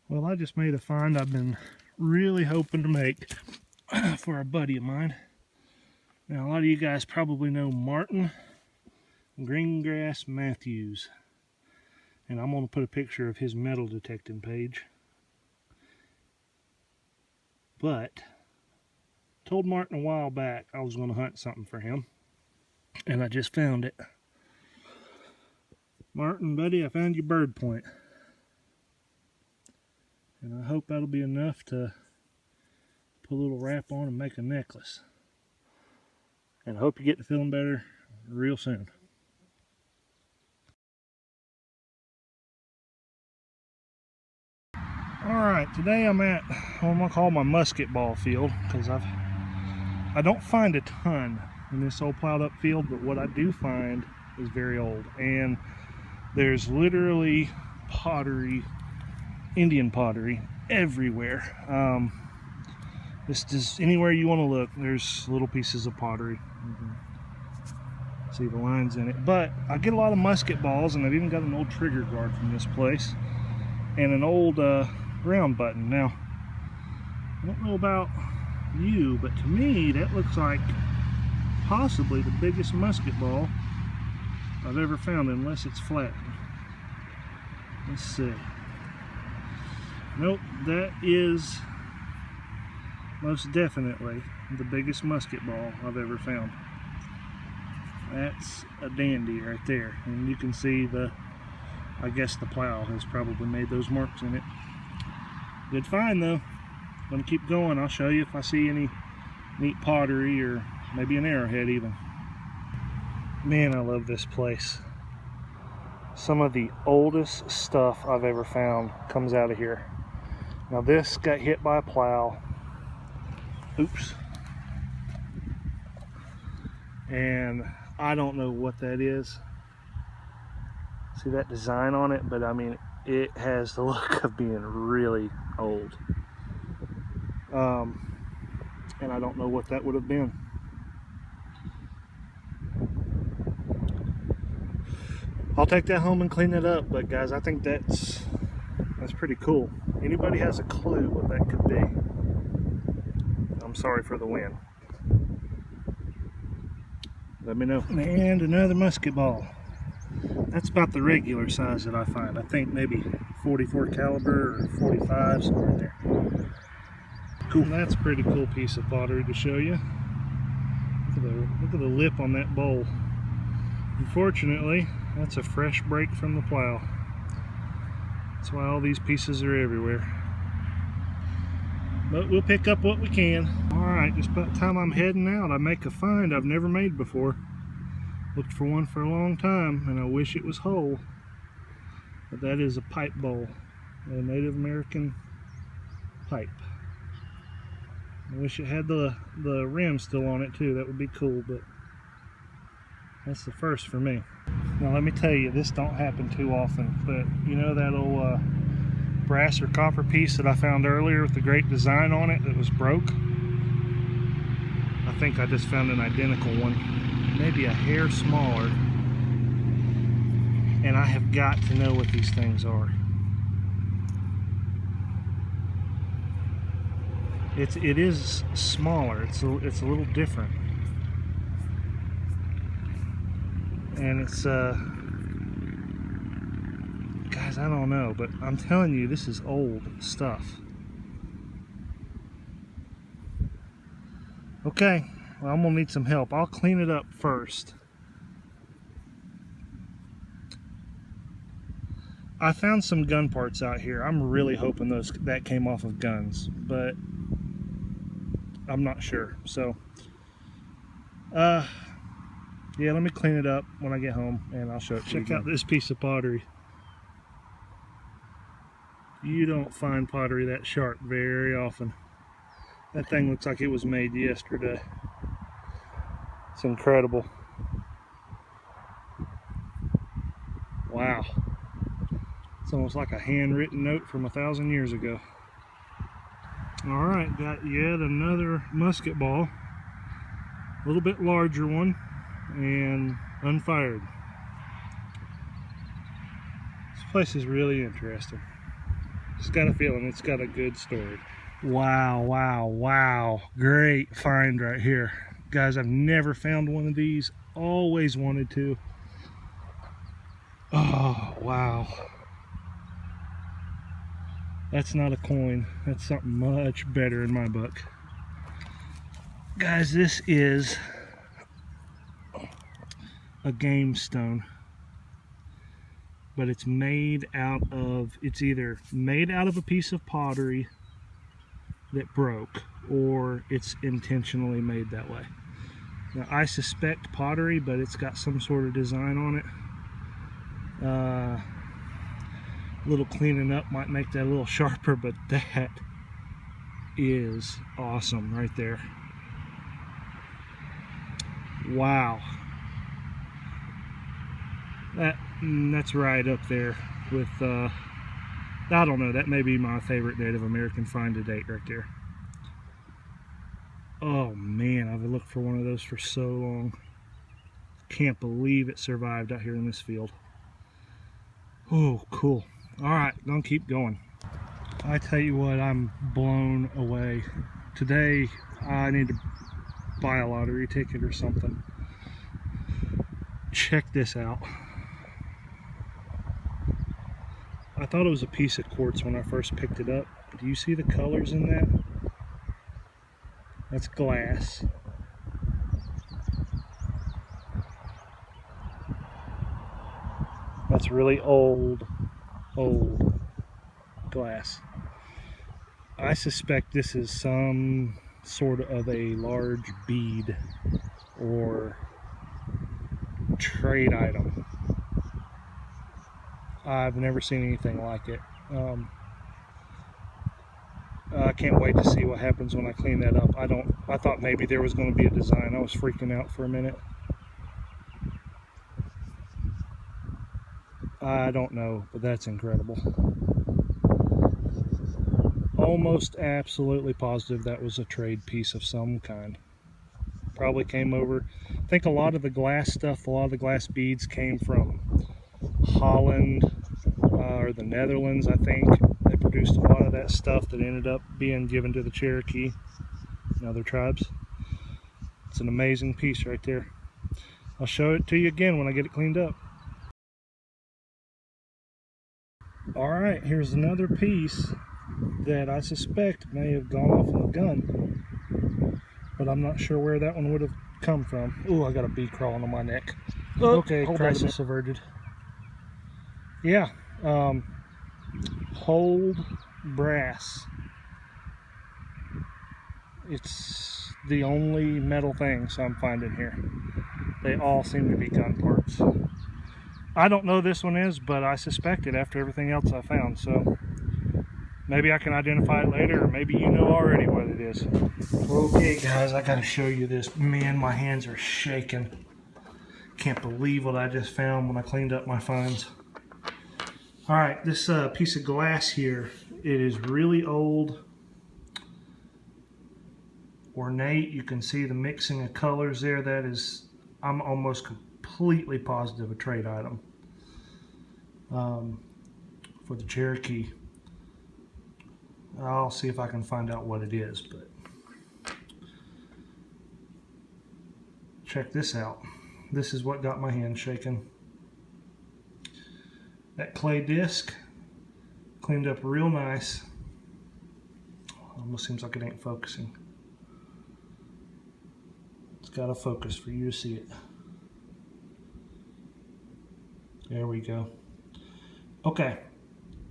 Well, I just made a find I've been really hoping to make for a buddy of mine. Now, a lot of you guys probably know Martin Greengrass Matthews, and I'm going to put a picture of his metal detecting page. But told Martin a while back I was going to hunt something for him, and I just found it. Martin, buddy, I found your bird point, and I hope that'll be enough to put a little wrap on and make a necklace. And I hope you're getting feeling better real soon. Alright, today I'm at what I'm going to call my musket ball field, because I don't find a ton in this old plowed up field, but what I do find is very old. And there's literally pottery, Indian pottery, everywhere. This is anywhere you want to look, there's little pieces of pottery. See the lines in it. But I get a lot of musket balls, and I've even got an old trigger guard from this place, and an old round button. Now, I don't know about you, but to me that looks like possibly the biggest musket ball I've ever found, unless it's flat. Let's see. Nope, that is most definitely the biggest musket ball I've ever found. That's a dandy right there, and you can see I guess the plow has probably made those marks in it. Good find though. Gonna keep going. I'll show you if I see any neat pottery or maybe an arrowhead even. Man, I love this place. Some of the oldest stuff I've ever found comes out of here. Now this got hit by a plow. Oops. And I don't know what that is. See that design on it? But I mean, it has the look of being really old. And I don't know what that would have been. I'll take that home and clean it up, but guys, I think that's pretty cool. Anybody has a clue what that could be? I'm sorry for the wind. Let me know. And another musket ball. That's about the regular size that I find. I think maybe 44 caliber or 45, somewhere in there. Cool. That's a pretty cool piece of pottery to show you. Look at the lip on that bowl. Unfortunately, that's a fresh break from the plow. That's why all these pieces are everywhere. But we'll pick up what we can. Alright, just about time I'm heading out, I make a find I've never made before. Looked for one for a long time, and I wish it was whole. But that is a pipe bowl, a Native American pipe. I wish it had the rim still on it too. That would be cool, but that's the first for me. Now let me tell you, this don't happen too often, but you know that old brass or copper piece that I found earlier with the great design on it that was broke? I think I just found an identical one, maybe a hair smaller, and I have got to know what these things are. It is smaller. It's a little different, and it's guys, I don't know, but I'm telling you, this is old stuff. Okay, well, I'm gonna need some help. I'll clean it up first. I found some gun parts out here. I'm really hoping that came off of guns, but I'm not sure. So yeah, let me clean it up when I get home and I'll show it to you. Check out this piece of pottery. You don't find pottery that sharp very often. That thing looks like it was made yesterday. It's incredible. Wow. It's almost like a handwritten note from 1,000 years ago. Alright, got yet another musket ball. A little bit larger one and unfired. This place is really interesting. Just got a feeling it's got a good story. Wow, wow, wow. Great find right here. Guys, I've never found one of these. Always wanted to. Oh, wow. That's not a coin. That's something much better in my book. Guys, this is a game stone. But it's made out of, it's either made out of a piece of pottery that broke, or it's intentionally made that way. Now, I suspect pottery, but it's got some sort of design on it. A little cleaning up might make that a little sharper, but that is awesome right there. Wow. That's right up there with, I don't know, that may be my favorite Native American find to date right there. Oh man, I've looked for one of those for so long. Can't believe it survived out here in this field. Oh, cool. All right, gonna keep going. I tell you what, I'm blown away. Today, I need to buy a lottery ticket or something. Check this out. I thought it was a piece of quartz when I first picked it up. Do you see the colors in that? That's glass. That's really old glass. I suspect this is some sort of a large bead or trade item. I've never seen anything like it. I can't wait to see what happens when I clean that up. I thought maybe there was going to be a design. I was freaking out for a minute. I don't know, but that's incredible. Almost absolutely positive that was a trade piece of some kind. Probably came over. I think a lot of the glass stuff, a lot of the glass beads came from Holland or the Netherlands, I think. They produced a lot of that stuff that ended up being given to the Cherokee and other tribes. It's an amazing piece right there. I'll show it to you again when I get it cleaned up. Alright, here's another piece that I suspect may have gone off in a gun, but I'm not sure where that one would have come from. Ooh, I got a bee crawling on my neck. Okay, crisis averted. Yeah, hold brass. It's the only metal things I'm finding here. They all seem to be gun parts. I don't know who this one is, but I suspect it after everything else I found, so maybe I can identify it later, or maybe you know already what it is. Okay guys, I gotta show you this. Man, my hands are shaking. Can't believe what I just found when I cleaned up my finds. Alright, this piece of glass here, it is really old, ornate. You can see the mixing of colors there. That is, I'm almost completely positive, a trade item for the Cherokee. I'll see if I can find out what it is, but check this out. This is what got my hand shaking. That clay disc cleaned up real nice. Almost seems like it ain't focusing. It's got to focus for you to see it. There we go. Okay,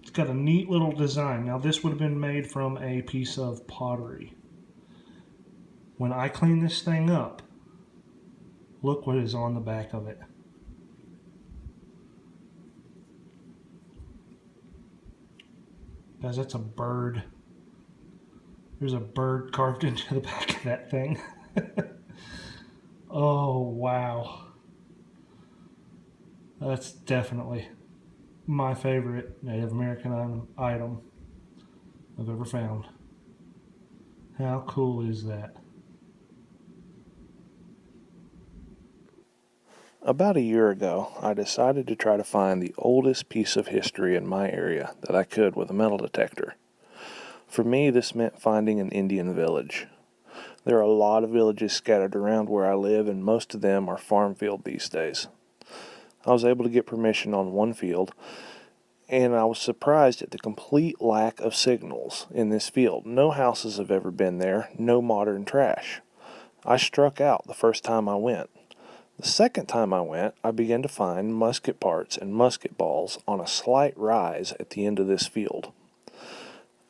it's got a neat little design. Now this would have been made from a piece of pottery. When I clean this thing up, look what is on the back of it. Guys, that's a bird. There's a bird carved into the back of that thing. Oh, wow. That's definitely my favorite Native American item I've ever found. How cool is that? About a year ago, I decided to try to find the oldest piece of history in my area that I could with a metal detector. For me, this meant finding an Indian village. There are a lot of villages scattered around where I live, and most of them are farm field these days. I was able to get permission on one field, and I was surprised at the complete lack of signals in this field. No houses have ever been there, no modern trash. I struck out the first time I went. The second time I went, I began to find musket parts and musket balls on a slight rise at the end of this field.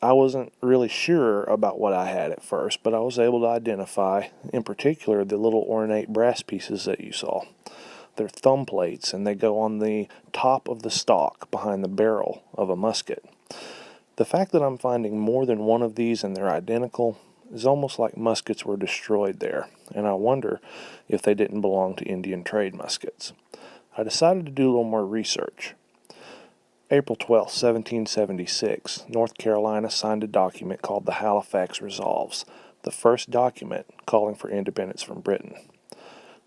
I wasn't really sure about what I had at first, but I was able to identify, in particular, the little ornate brass pieces that you saw. They're thumb plates, and they go on the top of the stock behind the barrel of a musket. The fact that I'm finding more than one of these and they're identical is almost like muskets were destroyed there, and I wonder if they didn't belong to Indian trade muskets. I decided to do a little more research. April 12, 1776, North Carolina signed a document called the Halifax Resolves, the first document calling for independence from Britain.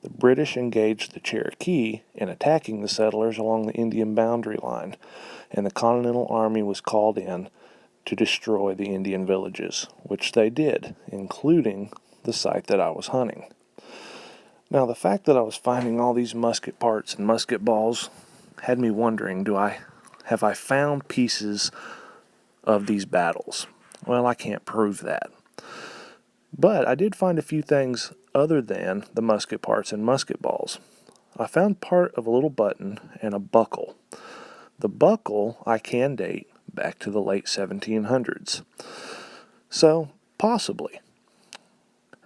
The British engaged the Cherokee in attacking the settlers along the Indian boundary line, and the Continental Army was called in to destroy the Indian villages, which they did, including the site that I was hunting. Now, the fact that I was finding all these musket parts and musket balls had me wondering, have I found pieces of these battles? Well, I can't prove that. But I did find a few things other than the musket parts and musket balls. I found part of a little button and a buckle. The buckle I can date back to the late 1700s. So, possibly.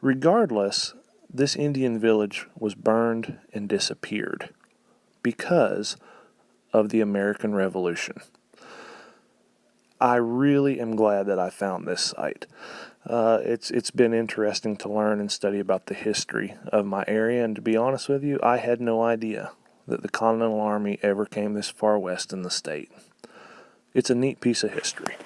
Regardless, this Indian village was burned and disappeared because of the American Revolution. I really am glad that I found this site. It's been interesting to learn and study about the history of my area, and to be honest with you, I had no idea that the Continental Army ever came this far west in the state. It's a neat piece of history.